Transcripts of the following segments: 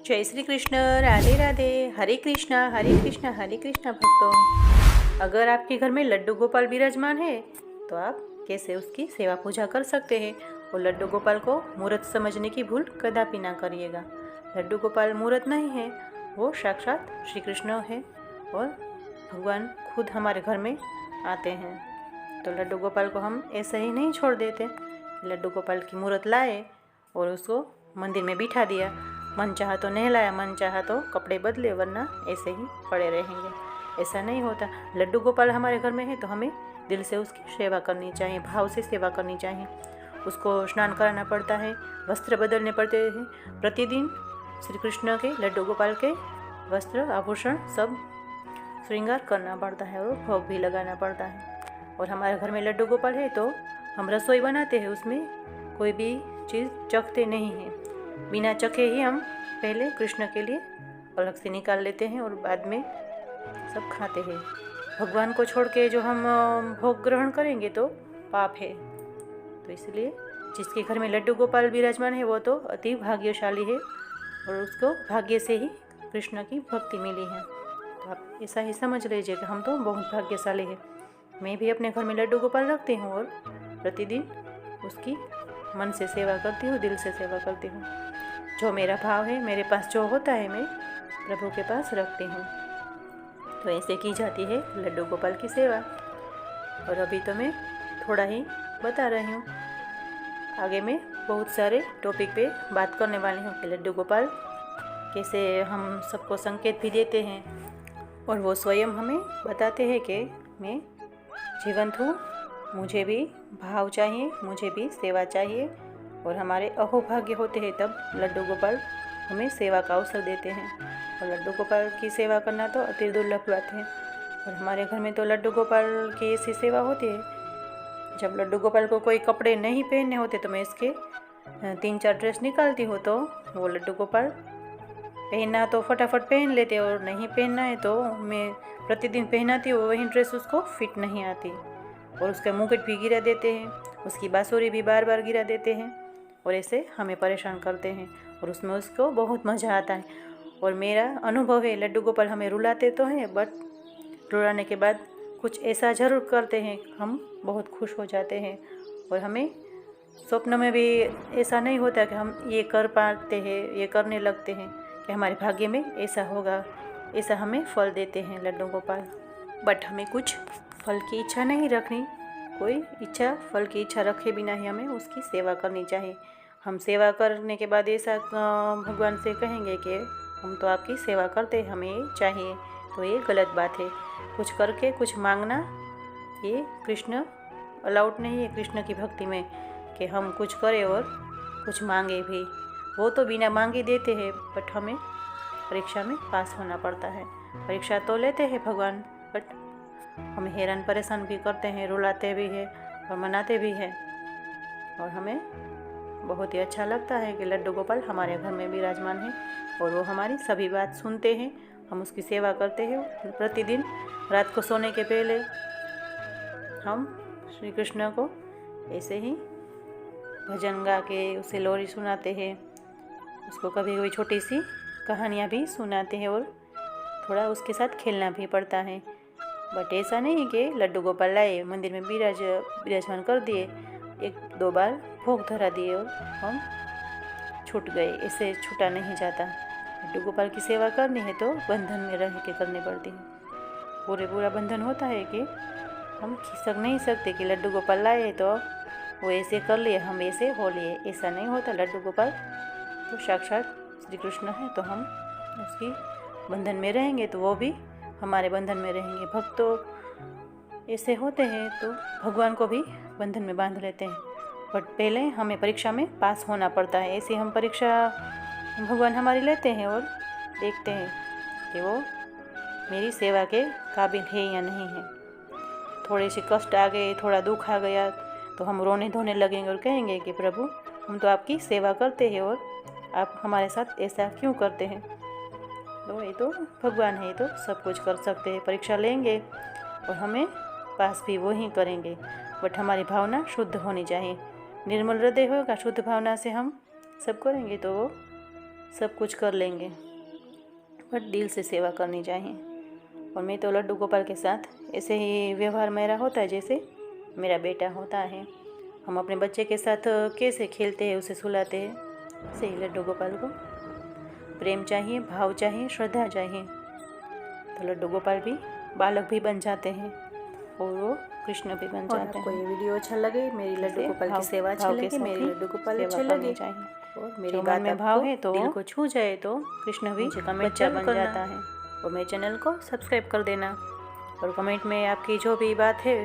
जय श्री कृष्ण। राधे राधे। हरे कृष्णा हरे कृष्णा भक्तों, अगर आपके घर में लड्डू गोपाल विराजमान है तो आप कैसे उसकी सेवा पूजा कर सकते हैं। और लड्डू गोपाल को मूर्त समझने की भूल कदापि ना करिएगा। लड्डू गोपाल मूर्त नहीं है, वो साक्षात श्री कृष्ण है और भगवान खुद हमारे घर में आते हैं। तो लड्डू गोपाल को हम ऐसे ही नहीं छोड़ देते। लड्डू गोपाल की मूर्त लाए और उसको मंदिर में बिठा दिया। मन चाहा तो नहलाया, मन चाहा तो कपड़े बदले, वरना ऐसे ही पड़े रहेंगे। ऐसा नहीं होता। लड्डू गोपाल हमारे घर में है तो हमें दिल से उसकी सेवा करनी चाहिए, भाव से सेवा करनी चाहिए। उसको स्नान कराना पड़ता है, वस्त्र बदलने पड़ते हैं। प्रतिदिन श्री कृष्ण के, लड्डू गोपाल के वस्त्र आभूषण सब श्रृंगार करना पड़ता है और भोग भी लगाना पड़ता है। और हमारे घर में लड्डू गोपाल है तो हम रसोई बनाते हैं, उसमें कोई भी चीज़ चखते नहीं हैं। बिना चखे ही हम पहले कृष्ण के लिए अलग से निकाल लेते हैं और बाद में सब खाते हैं। भगवान को छोड़ के जो हम भोग ग्रहण करेंगे तो पाप है। तो इसलिए जिसके घर में लड्डू गोपाल विराजमान है वो तो अति भाग्यशाली है और उसको भाग्य से ही कृष्ण की भक्ति मिली है। तो आप ऐसा ही समझ लीजिए कि हम तो बहुत भाग्यशाली है। मैं भी अपने घर में लड्डू गोपाल रखती हूँ और प्रतिदिन उसकी मन से सेवा करती हूँ, दिल से सेवा करती हूँ। जो मेरा भाव है, मेरे पास जो होता है, मैं प्रभु के पास रखती हूँ। तो ऐसे की जाती है लड्डू गोपाल की सेवा। और अभी तो मैं थोड़ा ही बता रही हूँ, आगे मैं बहुत सारे टॉपिक पे बात करने वाली हूँ कि लड्डू गोपाल कैसे हम सबको संकेत भी देते हैं और वो स्वयं हमें बताते हैं कि मैं जीवंत हूँ, मुझे भी भाव चाहिए, मुझे भी सेवा चाहिए। और हमारे अहोभाग्य होते हैं तब लड्डू गोपाल हमें सेवा का अवसर देते हैं। और लड्डू गोपाल की सेवा करना तो अति दुर्लभ बात है। और हमारे घर में तो लड्डू गोपाल की ऐसी सेवा होती है, जब लड्डू गोपाल को कोई कपड़े नहीं पहनने होते तो मैं इसके 3-4 ड्रेस निकालती हूँ। तो वो लड्डू गोपाल पहनना तो फटाफट पहन लेते, और नहीं पहनना है तो मैं प्रतिदिन पहनाती हूँ, वही ड्रेस उसको फिट नहीं आती और उसका मुकुट भी गिरा देते हैं, उसकी बांसुरी भी बार बार गिरा देते हैं और ऐसे हमें परेशान करते हैं। और उसमें उसको बहुत मज़ा आता है। और मेरा अनुभव है, लड्डू गोपाल हमें रुलाते तो हैं, बट रुलाने के बाद कुछ ऐसा ज़रूर करते हैं, हम बहुत खुश हो जाते हैं। और हमें स्वप्न में भी ऐसा नहीं होता कि हम ये कर पाते हैं, ये करने लगते हैं कि हमारे भाग्य में ऐसा होगा। ऐसा हमें फल देते हैं लड्डू गोपाल। बट हमें कुछ फल की इच्छा नहीं रखनी, कोई इच्छा, फल की इच्छा रखे बिना ही हमें उसकी सेवा करनी चाहिए। हम सेवा करने के बाद ऐसा भगवान से कहेंगे कि हम तो आपकी सेवा करते, हमें ये चाहिए, तो ये गलत बात है। कुछ करके कुछ मांगना ये कृष्ण अलाउड नहीं है कृष्ण की भक्ति में, कि हम कुछ करें और कुछ मांगे भी। वो तो बिना मांगे देते हैं, बट हमें परीक्षा में पास होना पड़ता है। परीक्षा तो लेते हैं भगवान, बट हमें हैरान परेशान भी करते हैं, रुलाते भी हैं और मनाते भी हैं। और हमें बहुत ही अच्छा लगता है कि लड्डू गोपाल हमारे घर में विराजमान है और वो हमारी सभी बात सुनते हैं, हम उसकी सेवा करते हैं। प्रतिदिन रात को सोने के पहले हम श्री कृष्ण को ऐसे ही भजन गा के उसे लोरी सुनाते हैं, उसको कभी कोई छोटी सी कहानियाँ भी सुनाते हैं और थोड़ा उसके साथ खेलना भी पड़ता है। बट ऐसा नहीं कि लड्डू गोपाल लाए मंदिर में विराजमान कर दिए, 1-2 बार भोग धरा दिए और हम छूट गए, ऐसे छूटा नहीं जाता। लड्डू गोपाल की सेवा करनी है तो बंधन में रह के करनी पड़ती है। पूरा बंधन होता है कि हम खिसक नहीं सकते कि लड्डू गोपाल लाए तो वो ऐसे कर लिए, हम ऐसे हो लिए, ऐसा नहीं होता। लड्डू गोपाल तो साक्षात श्री कृष्ण है, तो हम उसकी बंधन में रहेंगे तो वो भी हमारे बंधन में रहेंगे। भक्त तो ऐसे होते हैं तो भगवान को भी बंधन में बांध लेते हैं, बट पहले हमें परीक्षा में पास होना पड़ता है। ऐसी हम परीक्षा भगवान हमारी लेते हैं और देखते हैं कि वो मेरी सेवा के काबिल है या नहीं है। थोड़े से कष्ट आ गए, थोड़ा दुख आ गया तो हम रोने धोने लगेंगे और कहेंगे कि प्रभु हम तो आपकी सेवा करते हैं और आप हमारे साथ ऐसा क्यों करते हैं। तो ये तो भगवान है, तो सब कुछ कर सकते हैं। परीक्षा लेंगे और हमें पास भी वो ही करेंगे, बट हमारी भावना शुद्ध होनी चाहिए। निर्मल हृदय होगा, शुद्ध भावना से हम सब करेंगे तो वो सब कुछ कर लेंगे, बट दिल से सेवा करनी चाहिए। और मैं तो लड्डू गोपाल के साथ ऐसे ही व्यवहार मेरा होता है जैसे मेरा बेटा होता है। हम अपने बच्चे के साथ कैसे खेलते हैं, उसे सुलाते हैं, ऐसे ही लड्डू गोपाल को प्रेम चाहिए, भाव चाहिए, श्रद्धा चाहिए। तो लड्डू गोपाल भी बालक भी बन जाते हैं और वो कृष्ण भी बन जाते हैं। आपको ये वीडियो अच्छा लगे, मेरी लड्डू गोपाल की सेवा अच्छी लगे, मेरी लड्डू गोपाल अच्छे लगे और मेरी बात में भाव है तो दिल को छू जाए तो कृष्ण भी बच्चा बन जाता है। और मेरे चैनल को सब्सक्राइब कर देना। और कमेंट में आपकी जो भी बात है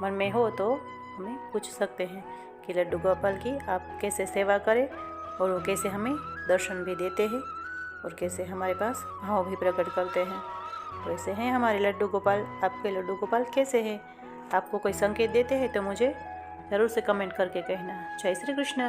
मन में हो तो हमें पूछ सकते हैं कि लड्डू गोपाल की आप कैसे सेवा करें और वो कैसे हमें दर्शन भी देते हैं और कैसे हमारे पास भाव भी प्रकट करते हैं। तो ऐसे हैं हमारे लड्डू गोपाल। आपके लड्डू गोपाल कैसे हैं? आपको कोई संकेत देते हैं तो मुझे ज़रूर से कमेंट करके कहना। जय श्री कृष्ण।